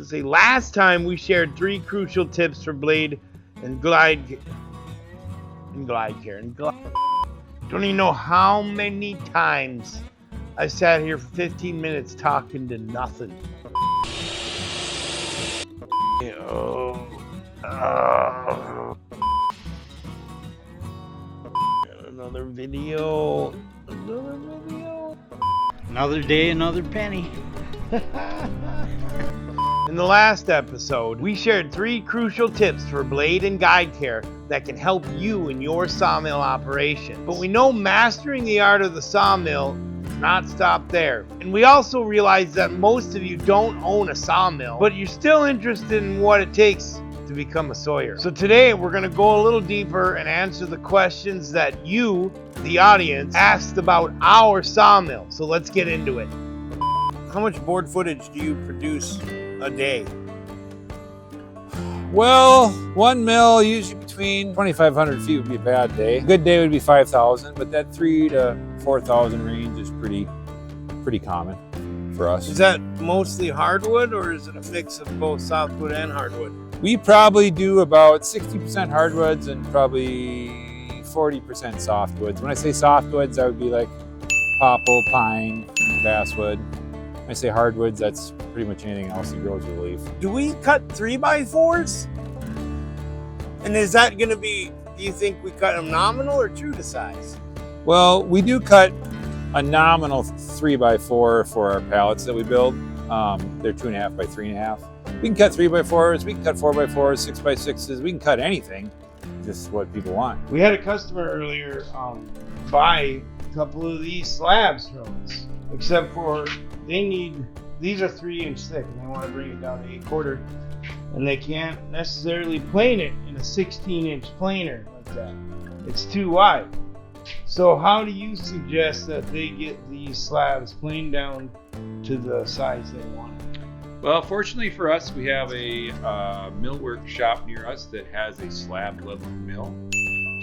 say last time we shared 3 crucial tips for blade and glide care. Don't even know how many times I sat here for 15 minutes talking to nothing. Another video. Another day, another penny. In the last episode, we shared 3 crucial tips for blade and guide care that can help you in your sawmill operation. But we know mastering the art of the sawmill does not stop there. And we also realize that most of you don't own a sawmill, but you're still interested in what it takes to become a sawyer. So today we're going to go a little deeper and answer the questions that you, the audience, asked about our sawmill. So let's get into it. How much board footage do you produce a day? Well, one mill usually between 2,500 feet would be a bad day. A good day would be 5,000, but that 3,000 to 4,000 range is pretty common for us. Is that mostly hardwood, or is it a mix of both softwood and hardwood? We probably do about 60% hardwoods and probably 40% softwoods. When I say softwoods, that would be like popple, pine, basswood. When I say hardwoods, that's pretty much anything else that grows with a leaf. Do we cut 3x4s? And is that going to be, do you think we cut them nominal or true to size? Well, we do cut a nominal 3x4 for our pallets that we build. They're 2.5 by 3.5. We can cut 3x4s, we can cut 4x4s, 6x6s, we can cut anything, just what people want. We had a customer earlier buy a couple of these slabs from us, except for these are 3-inch thick and they want to bring it down to 1/4, and they can't necessarily plane it in a 16-inch planer like that. It's too wide. So how do you suggest that they get these slabs planed down to the size they want? Well, fortunately for us, we have a millwork shop near us that has a slab level mill.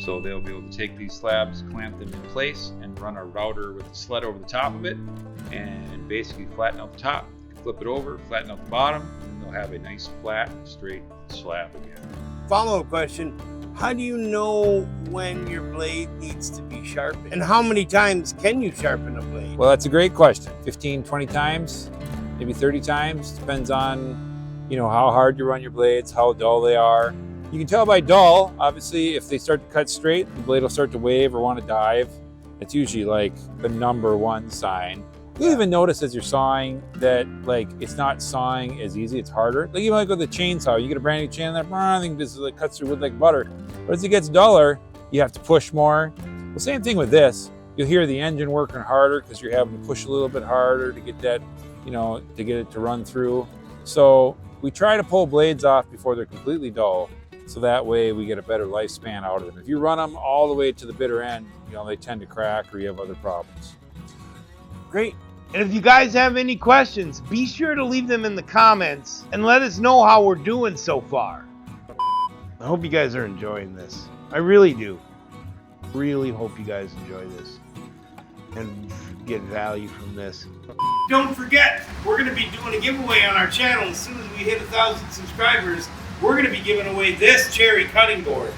So they'll be able to take these slabs, clamp them in place, and run a router with the sled over the top of it, and basically flatten out the top, flip it over, flatten out the bottom, and they'll have a nice flat, straight slab again. Follow-up question. How do you know when your blade needs to be sharpened? And how many times can you sharpen a blade? Well, that's a great question. 15, 20 times, maybe 30 times. Depends on, how hard you run your blades, how dull they are. You can tell by dull, obviously, if they start to cut straight, the blade will start to wave or want to dive. It's usually like the #1 sign. You'll even notice as you're sawing that it's not sawing as easy, it's harder. Like even with a chainsaw, you get a brand new chain that thing just cuts through wood like butter. But as it gets duller, you have to push more. The same thing with this. You'll hear the engine working harder because you're having to push a little bit harder to get that, to get it to run through. So we try to pull blades off before they're completely dull, so that way we get a better lifespan out of them. If you run them all the way to the bitter end, they tend to crack or you have other problems. Great. And if you guys have any questions, be sure to leave them in the comments and let us know how we're doing so far. I hope you guys are enjoying this. I really do. Really hope you guys enjoy this and get value from this. Don't forget, we're going to be doing a giveaway on our channel as soon as we hit 1,000 subscribers. We're going to be giving away this cherry cutting board.